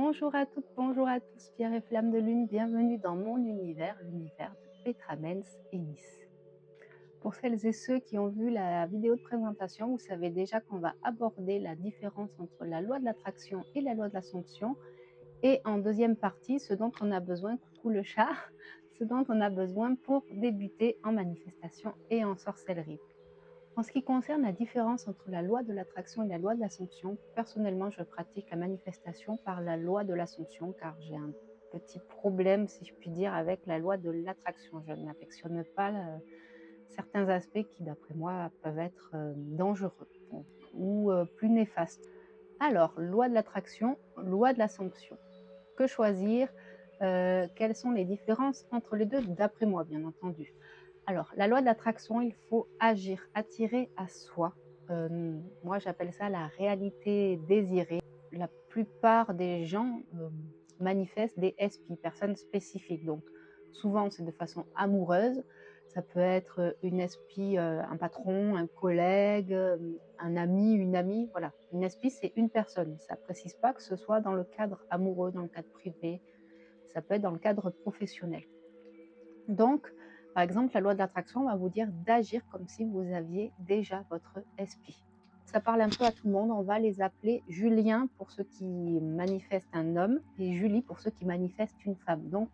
Bonjour à toutes, bonjour à tous, Pierre et Flamme de Lune, bienvenue dans mon univers, l'univers de Petra Mens et Nice. Pour celles et ceux qui ont vu la vidéo de présentation, vous savez déjà qu'on va aborder la différence entre la loi de l'attraction et la loi de l'assomption. Et en deuxième partie, ce dont on a besoin, coucou le chat, ce dont on a besoin pour débuter en manifestation et en sorcellerie. En ce qui concerne la différence entre la loi de l'attraction et la loi de l'assomption, personnellement, je pratique la manifestation par la loi de l'assomption car j'ai un petit problème, si je puis dire, avec la loi de l'attraction. Je n'affectionne pas certains aspects qui, d'après moi, peuvent être dangereux ou plus néfastes. Alors, loi de l'attraction, loi de l'assomption. Que choisir? Quelles sont les différences entre les deux, d'après moi, bien entendu? Alors, la loi de l'attraction, il faut agir, attirer à soi. Moi, j'appelle ça la réalité désirée. La plupart des gens manifestent des SP, personnes spécifiques. Donc, souvent, c'est de façon amoureuse. Ça peut être une SP, un patron, un collègue, un ami, une amie. Voilà, une SP, c'est une personne. Ça ne précise pas que ce soit dans le cadre amoureux, dans le cadre privé. Ça peut être dans le cadre professionnel. Donc, par exemple, la loi de l'attraction va vous dire d'agir comme si vous aviez déjà votre SP. Ça parle un peu à tout le monde. On va les appeler Julien pour ceux qui manifestent un homme et Julie pour ceux qui manifestent une femme. Donc,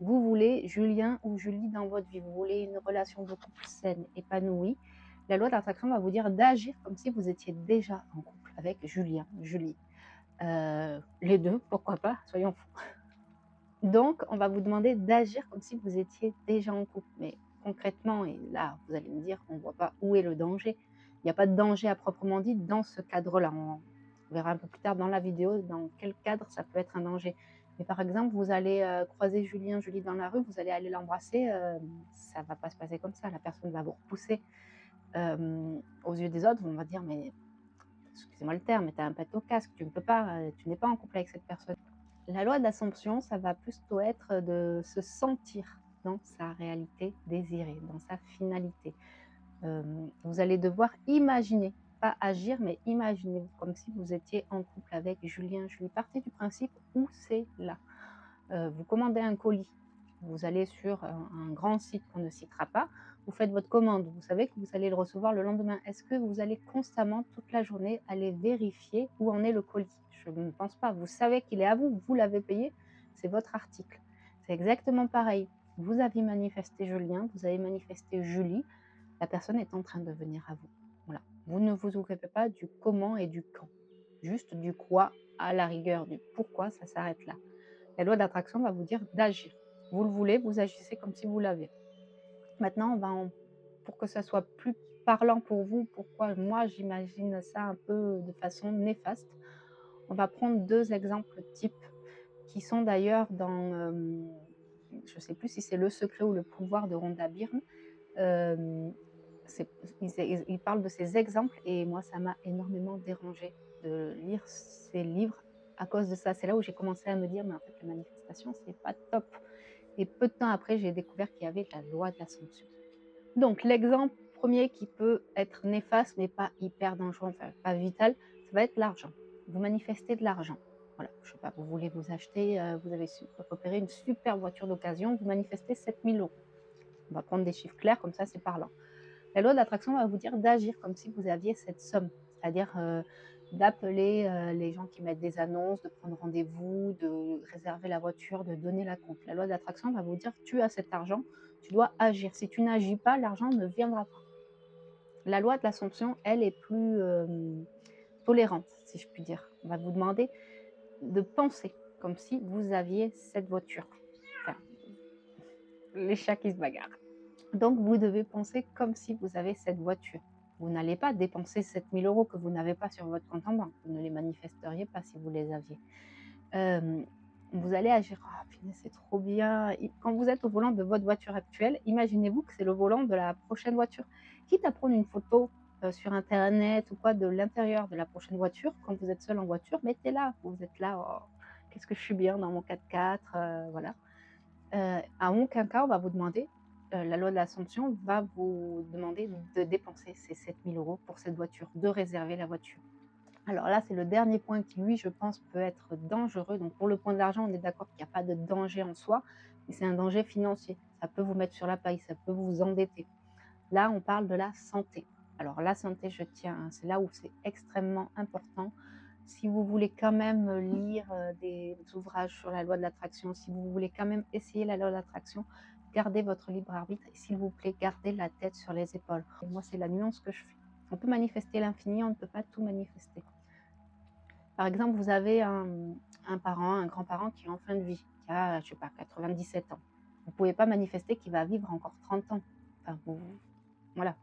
vous voulez Julien ou Julie dans votre vie. Vous voulez une relation beaucoup plus saine, épanouie. La loi de l'attraction va vous dire d'agir comme si vous étiez déjà en couple avec Julien, Julie. Les deux, pourquoi pas, soyons fous. Donc, on va vous demander d'agir comme si vous étiez déjà en couple. Mais concrètement, et là, vous allez me dire, on ne voit pas où est le danger. Il n'y a pas de danger à proprement dit dans ce cadre-là. On verra un peu plus tard dans la vidéo dans quel cadre ça peut être un danger. Mais par exemple, vous allez croiser Julien, Julie dans la rue, vous allez aller l'embrasser, ça ne va pas se passer comme ça. La personne va vous repousser aux yeux des autres. On va dire, mais excusez-moi le terme, mais tu as un pet au casque, tu ne peux pas, tu n'es pas en couple avec cette personne. La loi de l'assomption, ça va plutôt être de se sentir dans sa réalité désirée, dans sa finalité. Vous allez devoir imaginer, pas agir, mais imaginer comme si vous étiez en couple avec Julien. Je lui partais du principe où c'est là. Vous commandez un colis, vous allez sur un grand site qu'on ne citera pas, vous faites votre commande, vous savez que vous allez le recevoir le lendemain. Est-ce que vous allez constamment, toute la journée, aller vérifier où en est le colis? Je ne pense pas. Vous savez qu'il est à vous, vous l'avez payé, c'est votre article. C'est exactement pareil. Vous avez manifesté Julien, vous avez manifesté Julie, la personne est en train de venir à vous. Voilà. Vous ne vous occupez pas du comment et du quand, juste du quoi, à la rigueur, du pourquoi, ça s'arrête là. La loi d'attraction va vous dire d'agir. Vous le voulez, vous agissez comme si vous l'avez. Maintenant, pour que ça soit plus parlant pour vous, pourquoi moi j'imagine ça un peu de façon néfaste, on va prendre deux exemples types qui sont d'ailleurs dans, je ne sais plus si c'est Le Secret ou Le Pouvoir de Rhonda Byrne. Euh, ils parlent de ces exemples et moi, ça m'a énormément dérangée de lire ces livres à cause de ça. C'est là où j'ai commencé à me dire, mais en fait, la manifestation, c'est pas top. Et peu de temps après, j'ai découvert qu'il y avait la loi de l'assomption. Donc, l'exemple premier qui peut être néfaste, mais pas hyper dangereux, enfin, pas vital, ça va être l'argent. Vous manifestez de l'argent. Voilà, je sais pas, vous voulez vous acheter, vous avez repéré une super voiture d'occasion, vous manifestez 7 000 €. On va prendre des chiffres clairs, comme ça, c'est parlant. La loi de l'attraction va vous dire d'agir comme si vous aviez cette somme, c'est-à-dire d'appeler les gens qui mettent des annonces, de prendre rendez-vous, de réserver la voiture, de donner la compte. La loi de l'attraction va vous dire tu as cet argent, tu dois agir. Si tu n'agis pas, l'argent ne viendra pas. La loi de l'assomption, elle, est plus tolérante, si je puis dire. On va vous demander de penser comme si vous aviez cette voiture. Enfin, les chats qui se bagarrent. Donc, vous devez penser comme si vous avez cette voiture. Vous n'allez pas dépenser 7 000 € que vous n'avez pas sur votre compte en banque. Vous ne les manifesteriez pas si vous les aviez. Vous allez agir. Oh, punaise, c'est trop bien. Quand vous êtes au volant de votre voiture actuelle, imaginez-vous que c'est le volant de la prochaine voiture. Quitte à prendre une photo sur Internet ou quoi de l'intérieur de la prochaine voiture, quand vous êtes seul en voiture, mettez-la. Vous êtes là, oh, qu'est-ce que je suis bien dans mon 4x4, voilà. À aucun cas, on va vous demander, la loi de l'assomption va vous demander de dépenser ces 7 000 € pour cette voiture, de réserver la voiture. Alors là, c'est le dernier point qui, lui, je pense, peut être dangereux. Donc pour le point de l'argent, on est d'accord qu'il n'y a pas de danger en soi, mais c'est un danger financier. Ça peut vous mettre sur la paille, ça peut vous endetter. Là, on parle de la santé. Alors la santé, je tiens, hein, c'est là où c'est extrêmement important. Si vous voulez quand même lire des ouvrages sur la loi de l'attraction, si vous voulez quand même essayer la loi de l'attraction, gardez votre libre arbitre et s'il vous plaît, gardez la tête sur les épaules. Et moi, c'est la nuance que je fais. On peut manifester l'infini, on ne peut pas tout manifester. Par exemple, vous avez un parent, un grand-parent qui est en fin de vie, qui a, je sais pas, 97 ans. Vous ne pouvez pas manifester qu'il va vivre encore 30 ans. Enfin, voilà.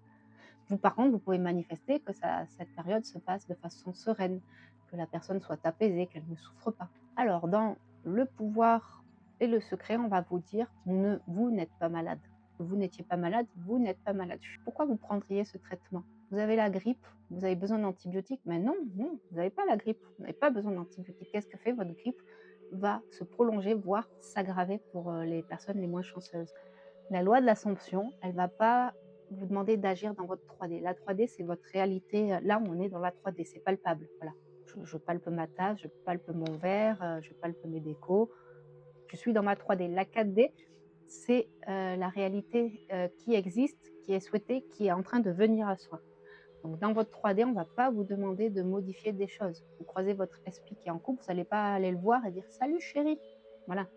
Vous, par contre, vous pouvez manifester que cette période se passe de façon sereine, que la personne soit apaisée, qu'elle ne souffre pas. Alors, dans le pouvoir et le secret, on va vous dire vous n'êtes pas malade. Vous n'étiez pas malade, vous n'êtes pas malade. Pourquoi vous prendriez ce traitement? Vous avez la grippe, vous avez besoin d'antibiotiques, mais non, non, vous n'avez pas la grippe, vous n'avez pas besoin d'antibiotiques. Qu'est-ce que fait votre grippe? Va se prolonger, voire s'aggraver pour les personnes les moins chanceuses. La loi de l'Assomption, elle va pas vous demander d'agir dans votre 3D. La 3D, c'est votre réalité. Là, on est dans la 3D, c'est palpable. Voilà. Je palpe ma tasse, je palpe mon verre, je palpe mes décos. Je suis dans ma 3D. La 4D, c'est la réalité qui existe, qui est souhaitée, qui est en train de venir à soi. Donc, dans votre 3D, on ne va pas vous demander de modifier des choses. Vous croisez votre esprit qui est en couple, vous n'allez pas aller le voir et dire salut chérie. Voilà.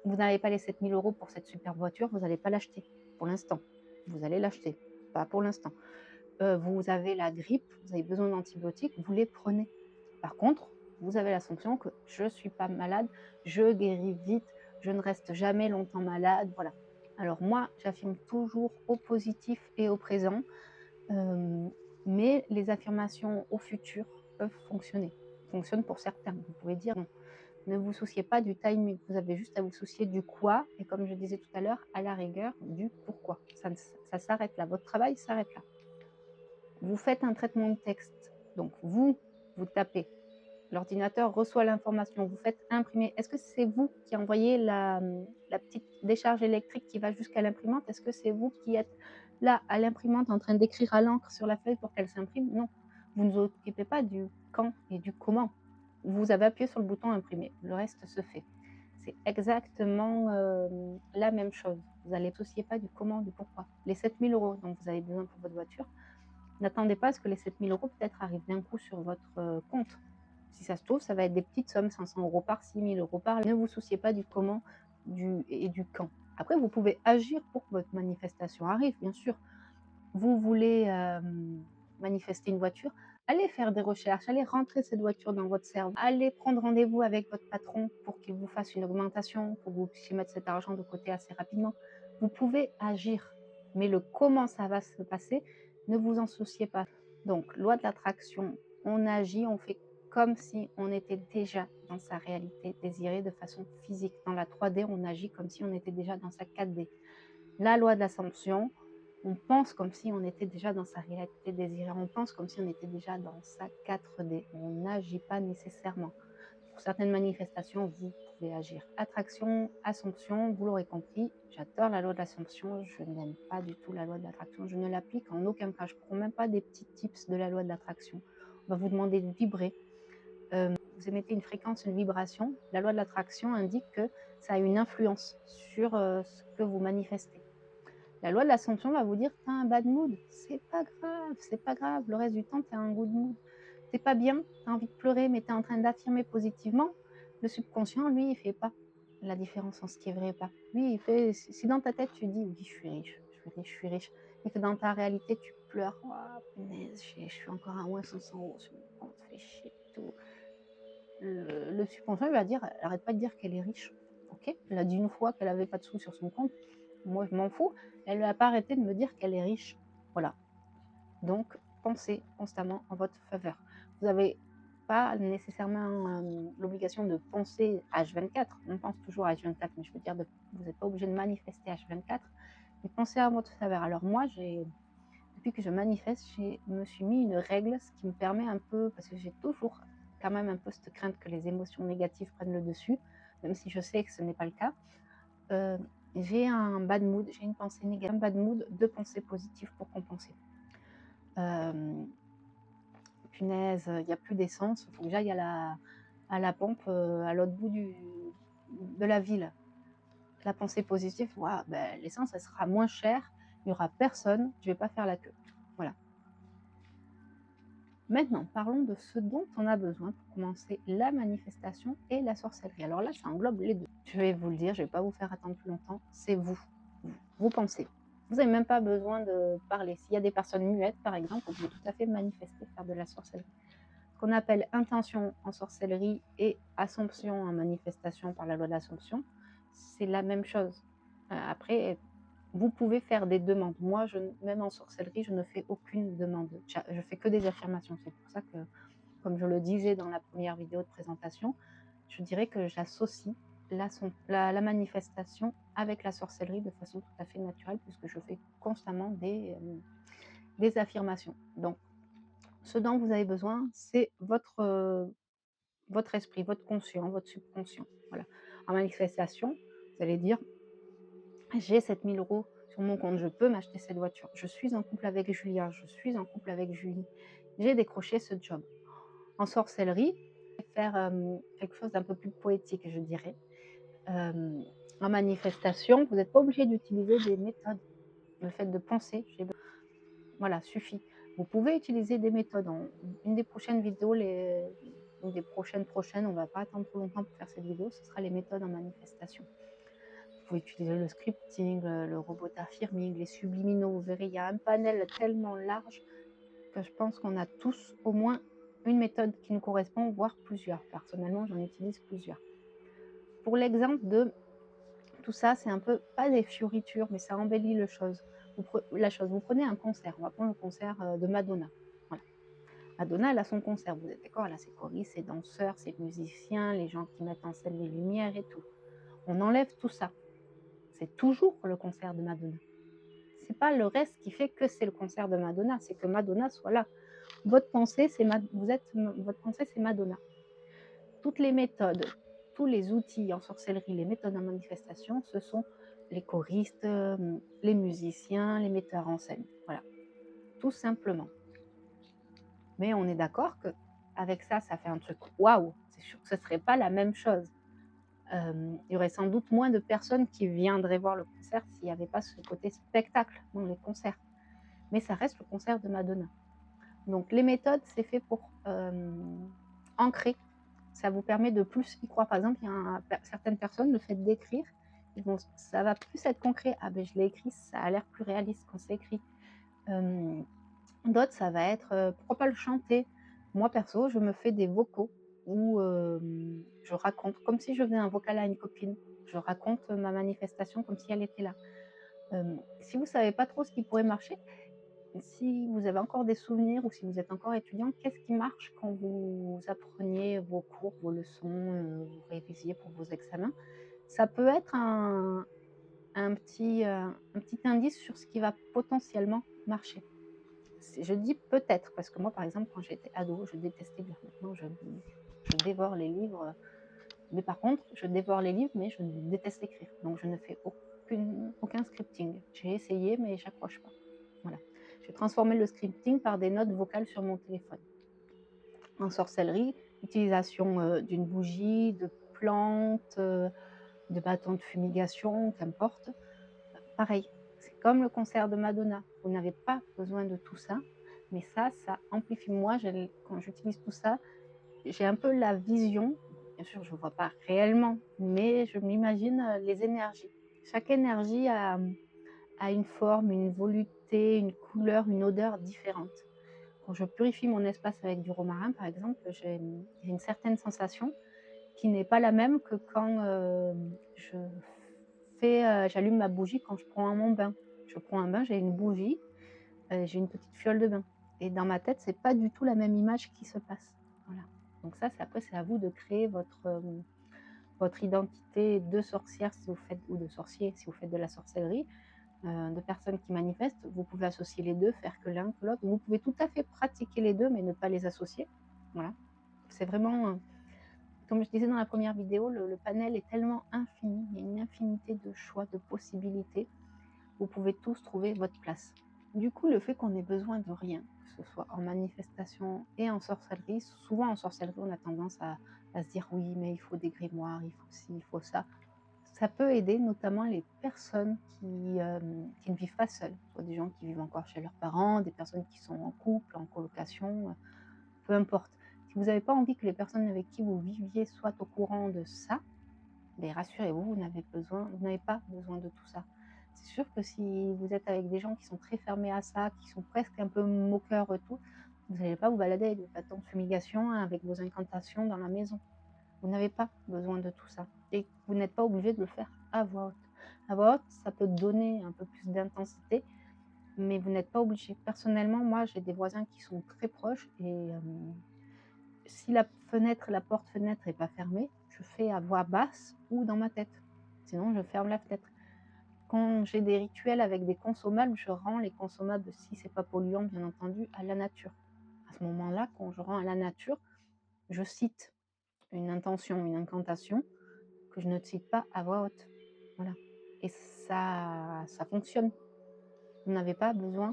Vous n'avez pas les 7 000 € pour cette superbe voiture, vous n'allez pas l'acheter pour l'instant. Vous allez l'acheter, pas pour l'instant. Vous avez la grippe, vous avez besoin d'antibiotiques, vous les prenez. Par contre, vous avez l'assumption que je ne suis pas malade, je guéris vite, je ne reste jamais longtemps malade, voilà. Alors moi, j'affirme toujours au positif et au présent, mais les affirmations au futur peuvent fonctionner. Fonctionnent pour certains. Vous pouvez dire non. Ne vous souciez pas du timing, vous avez juste à vous soucier du quoi et comme je disais tout à l'heure, à la rigueur, du pourquoi. Ça s'arrête là, votre travail s'arrête là. Vous faites un traitement de texte, donc vous tapez, l'ordinateur reçoit l'information, vous faites imprimer. Est-ce que c'est vous qui envoyez la petite décharge électrique qui va jusqu'à l'imprimante? Est-ce que c'est vous qui êtes là à l'imprimante en train d'écrire à l'encre sur la feuille pour qu'elle s'imprime? Non, vous ne vous occupez pas du quand et du comment. Vous avez appuyé sur le bouton imprimer, le reste se fait. C'est exactement la même chose. Vous ne associez pas du comment, du pourquoi. Les 7 000 € dont vous avez besoin pour votre voiture, n'attendez pas à ce que les 7 000 € peut-être arrivent d'un coup sur votre compte. Si ça se trouve, ça va être des petites sommes, 500 € par-ci, 1 000 € par-là. Ne vous souciez pas du comment et du quand. Après, vous pouvez agir pour que votre manifestation arrive, bien sûr. Vous voulez manifester une voiture, allez faire des recherches, allez rentrer cette voiture dans votre cerveau, allez prendre rendez-vous avec votre patron pour qu'il vous fasse une augmentation, pour que vous puissiez mettre cet argent de côté assez rapidement. Vous pouvez agir, mais le comment ça va se passer, ne vous en souciez pas. Donc, loi de l'attraction, on agit, on fait comme si on était déjà dans sa réalité désirée de façon physique. Dans la 3D, on agit comme si on était déjà dans sa 4D. La loi de l'Assomption, on pense comme si on était déjà dans sa réalité désirée, on pense comme si on était déjà dans sa 4D. On n'agit pas nécessairement. Pour certaines manifestations, vous pouvez agir. Attraction, Assomption, vous l'aurez compris, j'adore la loi de l'Assomption, je n'aime pas du tout la loi de l'attraction, je ne l'applique en aucun cas, je ne prends même pas des petits tips de la loi de l'attraction. On va vous demander de vibrer. Vous émettez une fréquence, une vibration. La loi de l'attraction indique que ça a une influence sur ce que vous manifestez. La loi de l'Assomption va vous dire: «Tu as un bad mood, c'est pas grave, c'est pas grave, le reste du temps, tu as un good mood. Tu pas bien, tu as envie de pleurer, mais tu es en train d'affirmer positivement». Le subconscient, lui, il fait pas la différence en ce qui est vrai et pas. Lui, il fait si dans ta tête, tu dis: «Oui, je suis riche, je suis riche, je suis riche», et que dans ta réalité, tu pleures: «Oh punaise, je suis encore à moins 500 € sur mon compte, fais chier et tout». Le subconscient, il va dire: «Elle arrête pas de dire qu'elle est riche». OK, elle a dit une fois qu'elle avait pas de sous sur son compte, moi je m'en fous, elle va pas arrêter de me dire qu'elle est riche. Voilà, donc pensez constamment en votre faveur. Vous avez pas nécessairement, l'obligation de penser H24, on pense toujours à H24, mais je veux dire vous êtes pas obligé de manifester H24, mais pensez à votre faveur. Alors moi, depuis que je manifeste, me suis mis une règle, ce qui me permet un peu parce que j'ai toujours quand même un peu cette crainte que les émotions négatives prennent le dessus, même si je sais que ce n'est pas le cas. Heu, j'ai un bad mood, j'ai une pensée négative, un bad mood, 2 pensées positives pour compenser. Hem, punaise, il y a plus d'essence, il faut que j'aille à la pompe, à l'autre bout de la ville. La pensée positive: «Waouh, ben, l'essence, elle sera moins chère, il y aura personne, je vais pas faire la queue». Voilà. Maintenant, parlons de ce dont on a besoin pour commencer la manifestation et la sorcellerie. Alors là, ça englobe les 2. Je vais vous le dire, je vais pas vous faire attendre plus longtemps, c'est vous. Vous pensez. Vous n'avez même pas besoin de parler. S'il y a des personnes muettes, par exemple, vous pouvez tout à fait manifester, faire de la sorcellerie. Ce qu'on appelle intention en sorcellerie et assomption en manifestation par la loi de l'assomption, c'est la même chose. Après, vous pouvez faire des demandes. Moi, même en sorcellerie, je ne fais aucune demande. Je fais que des affirmations. C'est pour ça que, comme je le disais dans la première vidéo de présentation, je dirais que j'associe la manifestation avec la sorcellerie de façon tout à fait naturelle, puisque je fais constamment des affirmations. Donc, ce dont vous avez besoin, c'est votre esprit, votre conscient, votre subconscient. Voilà. En manifestation, vous allez dire: j'ai 7 000 € sur mon compte, je peux m'acheter cette voiture. Je suis en couple avec Julien, je suis en couple avec Julie. J'ai décroché ce job. En sorcellerie, faire quelque chose d'un peu plus poétique, je dirais. En manifestation, vous n'êtes pas obligé d'utiliser des méthodes. Le fait de penser, voilà, suffit. Vous pouvez utiliser des méthodes. Une des prochaines vidéos, une des prochaines, on ne va pas attendre trop longtemps pour faire cette vidéo, ce sera les méthodes en manifestation. Vous pouvez utiliser le scripting, le robot affirming, les subliminaux. Vous verrez, il y a un panel tellement large que je pense qu'on a tous au moins une méthode qui nous correspond, voire plusieurs. Personnellement, j'en utilise plusieurs. Pour l'exemple de tout ça, c'est un peu, pas des fioritures, mais ça embellit la chose. Vous prenez un concert, on va prendre le concert de Madonna. Voilà. Madonna, elle a son concert, vous êtes d'accord? Elle a ses choristes, ses danseurs, ses musiciens, les gens qui mettent en scène les lumières et tout. On enlève tout ça. C'est toujours le concert de Madonna. C'est pas le reste qui fait que c'est le concert de Madonna, c'est que Madonna soit là. Votre pensée, votre pensée, c'est Madonna. Toutes les méthodes, tous les outils en sorcellerie, les méthodes en manifestation, ce sont les choristes, les musiciens, les metteurs en scène. Voilà, tout simplement. Mais on est d'accord qu'avec ça, ça fait un truc waouh. C'est sûr que ce ne serait pas la même chose. Il y aurait sans doute moins de personnes qui viendraient voir le concert s'il n'y avait pas ce côté spectacle dans les concerts. Mais ça reste le concert de Madonna. Donc les méthodes, c'est fait pour ancrer. Ça vous permet de plus y croire. Par exemple, il y a certaines personnes, le fait d'écrire, ça va plus être concret. Ah ben je l'ai écrit, ça a l'air plus réaliste quand c'est écrit. D'autres, ça va être, pourquoi pas le chanter? Moi perso, je me fais des vocaux où je raconte, comme si je faisais un vocal à une copine. Je raconte ma manifestation comme si elle était là. Si vous savez pas trop ce qui pourrait marcher, si vous avez encore des souvenirs ou si vous êtes encore étudiant, qu'est-ce qui marche quand vous appreniez vos cours, vos leçons, vous révisiez pour vos examens? Ça peut être un petit indice sur ce qui va potentiellement marcher. Je dis peut-être, parce que moi, par exemple, quand j'étais ado, je détestais lire. Maintenant, je dévore les livres, mais par contre, je dévore les livres, mais je déteste écrire. Donc, je ne fais aucun scripting. J'ai essayé, mais j'accroche pas. Voilà. J'ai transformé le scripting par des notes vocales sur mon téléphone. En sorcellerie, utilisation d'une bougie, de plantes, de bâtons de fumigation, qu'importe. Pareil, c'est comme le concert de Madonna. Vous n'avez pas besoin de tout ça, mais ça amplifie. Moi, quand j'utilise tout ça, j'ai un peu la vision. Bien sûr, je ne vois pas réellement, mais je m'imagine les énergies. Chaque énergie a une forme, une volupté, une couleur, une odeur différente. Quand je purifie mon espace avec du romarin, par exemple, j'ai une certaine sensation qui n'est pas la même que quand j'allume ma bougie quand je prends mon bain. Je prends un bain, j'ai une bougie, j'ai une petite fiole de bain. Et dans ma tête, c'est pas du tout la même image qui se passe. Voilà. Donc ça, après, c'est à vous de créer votre identité de sorcière si vous faites, ou de sorcier si vous faites de la sorcellerie. De personnes qui manifestent, vous pouvez associer les deux, faire que l'un que l'autre. Vous pouvez tout à fait pratiquer les deux, mais ne pas les associer. Voilà. C'est vraiment, comme je disais dans la première vidéo, le panel est tellement infini, il y a une infinité de choix, de possibilités. Vous pouvez tous trouver votre place. Du coup, le fait qu'on ait besoin de rien, que ce soit en manifestation et en sorcellerie, souvent en sorcellerie, on a tendance à se dire: «Oui, mais il faut des grimoires, il faut ci, il faut ça». Ça peut aider notamment les personnes qui ne vivent pas seules, soit des gens qui vivent encore chez leurs parents, des personnes qui sont en couple, en colocation, peu importe. Si vous n'avez pas envie que les personnes avec qui vous viviez soient au courant de ça, mais rassurez-vous, vous n'avez pas besoin de tout ça. C'est sûr que si vous êtes avec des gens qui sont très fermés à ça, qui sont presque un peu moqueurs et tout, vous n'allez pas vous balader avec vos bâtons de fumigation, hein, avec vos incantations dans la maison. Vous n'avez pas besoin de tout ça et vous n'êtes pas obligé de le faire à voix haute. À voix haute, ça peut donner un peu plus d'intensité, mais vous n'êtes pas obligé. Personnellement, moi, j'ai des voisins qui sont très proches et si la porte-fenêtre est pas fermée, je fais à voix basse ou dans ma tête. Sinon, je ferme la fenêtre. Quand j'ai des rituels avec des consommables, je rends les consommables, si c'est pas polluant, bien entendu, à la nature. À ce moment-là, quand je rends à la nature, je cite une intention, une incantation que je ne cite pas à voix haute. Voilà, et ça fonctionne. Vous n'avez pas besoin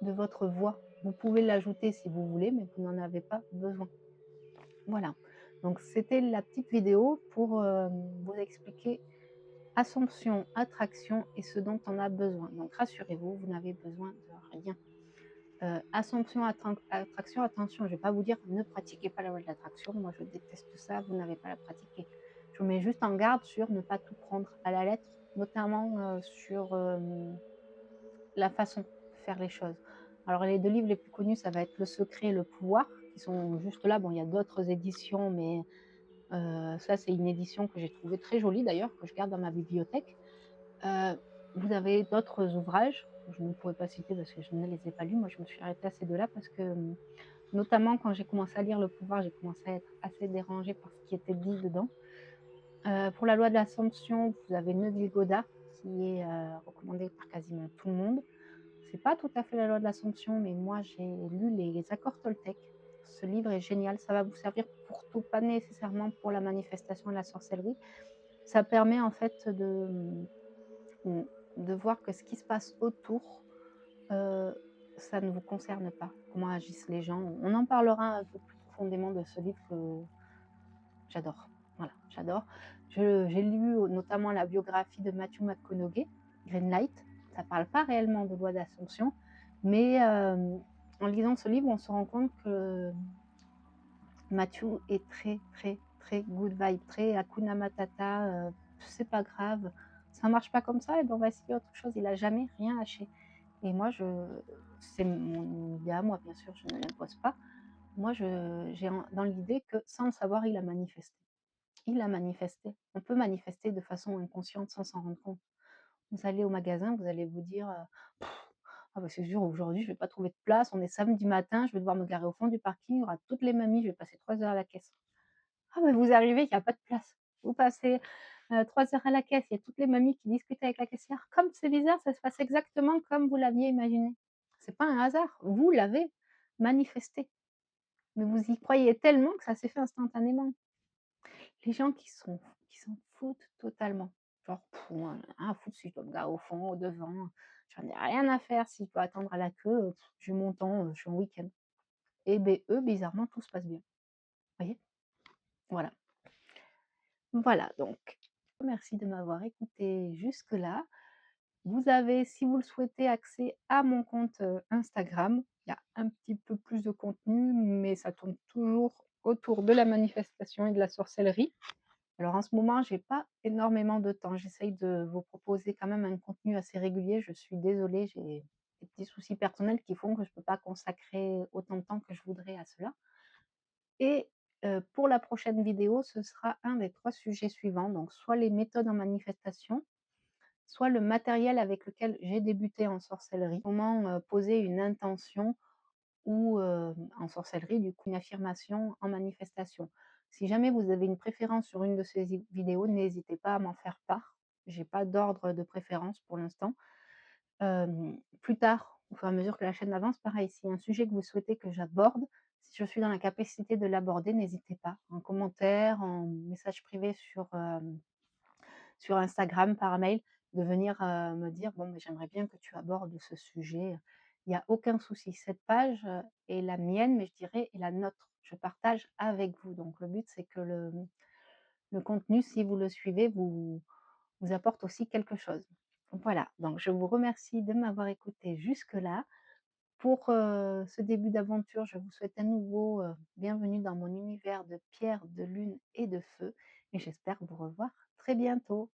de votre voix. Vous pouvez l'ajouter si vous voulez, mais vous n'en avez pas besoin. Voilà, donc c'était la petite vidéo pour, vous expliquer Assomption, attraction et ce dont on a besoin. Donc rassurez-vous, vous n'avez besoin de rien. Assomption, attraction, attention, je ne vais pas vous dire: «Ne pratiquez pas la loi de l'attraction», moi je déteste ça, vous n'avez pas à la pratiquer. Je vous mets juste en garde sur ne pas tout prendre à la lettre, notamment, sur, la façon de faire les choses. Alors les 2 livres les plus connus, ça va être Le Secret et Le Pouvoir, qui sont juste là. Bon, il y a d'autres éditions, mais ça, c'est une édition que j'ai trouvée très jolie d'ailleurs, que je garde dans ma bibliothèque. Heu, vous avez d'autres ouvrages, je ne pourrais pas citer parce que je ne les ai pas lus. Moi, je me suis arrêtée à ces 2 là parce que, notamment quand j'ai commencé à lire Le Pouvoir, j'ai commencé à être assez dérangée par ce qui était dit dedans. Pour La Loi de l'Assomption, vous avez Neville Goddard qui est, recommandé par quasiment tout le monde. C'est pas tout à fait la Loi de l'Assomption, mais moi j'ai lu les Accords Toltec. Ce livre est génial, ça va vous servir pour tout, pas nécessairement pour la manifestation et la sorcellerie. Ça permet en fait Mmh, de voir que ce qui se passe autour, heu, ça ne vous concerne pas. Comment agissent les gens. On en parlera un peu plus profondément de ce livre que j'adore. Voilà, j'adore. J'ai lu, notamment la biographie de Matthew McConaughey, Greenlight. Ça parle pas réellement de loi d'Assomption, mais en lisant ce livre, on se rend compte que Matthew est très, très, très good vibe, très Hakuna Matata, c'est pas grave, ça marche pas comme ça et ben on va essayer autre chose. Il a jamais rien lâché et moi c'est mon idée à moi, bien sûr, je ne l'impose pas. Moi j'ai dans l'idée que sans le savoir, il a manifesté. Il a manifesté. On peut manifester de façon inconsciente sans s'en rendre compte. Vous allez au magasin, vous allez vous dire, «Ah bah, c'est sûr aujourd'hui je vais pas trouver de place, on est samedi matin, je vais devoir me garer au fond du parking, il y aura toutes les mamies, je vais passer 3 heures à la caisse». Ah mais vous arrivez, il y a pas de place. Vous passez, 3 heures à la caisse, il y a toutes les mamies qui discutent avec la caissière. Comme c'est bizarre, ça se passe exactement comme vous l'aviez imaginé. C'est pas un hasard, vous l'avez manifesté, mais vous y croyez tellement que ça s'est fait instantanément. Les gens qui s'en foutent totalement. Genre: moi, j'en ai rien à foutre si je dois me garer au fond, au devant, j'en ai rien à faire si je dois attendre à la queue, j'ai mon temps, je suis en week-end. Et beh, eux, bizarrement, tout se passe bien. Vous voyez? Voilà. Voilà donc merci de m'avoir écouté jusque-là. Vous avez, si vous le souhaitez, accès à mon compte, Instagram. Il y a un petit peu plus de contenu, mais ça tourne toujours autour de la manifestation et de la sorcellerie. Alors en ce moment, j'ai pas énormément de temps. J'essaye de vous proposer quand même un contenu assez régulier. Je suis désolée, j'ai des petits soucis personnels qui font que je peux pas consacrer autant de temps que je voudrais à cela. Et pour la prochaine vidéo, ce sera un des 3 sujets suivants, donc soit les méthodes en manifestation, soit le matériel avec lequel j'ai débuté en sorcellerie. Comment, poser une intention ou, en sorcellerie, du coup, une affirmation en manifestation. Si jamais vous avez une préférence sur une de ces vidéos, n'hésitez pas à m'en faire part. J'ai pas d'ordre de préférence pour l'instant. Plus tard, au fur et à mesure que la chaîne avance, pareil, s'il y a un sujet que vous souhaitez que j'aborde, si je suis dans la capacité de l'aborder, n'hésitez pas, en commentaire, en message privé sur Instagram, par mail, de venir, me dire: «Bon, mais j'aimerais bien que tu abordes ce sujet». il y a aucun souci. Cette page, est la mienne, mais je dirais est la nôtre. Je partage avec vous. Donc le but, c'est que le contenu, si vous le suivez, vous apporte aussi quelque chose. Voilà, donc je vous remercie de m'avoir écouté jusque-là. Pour, ce début d'aventure, je vous souhaite à nouveau, bienvenue dans mon univers de pierre, de lune et de feu et j'espère vous revoir très bientôt.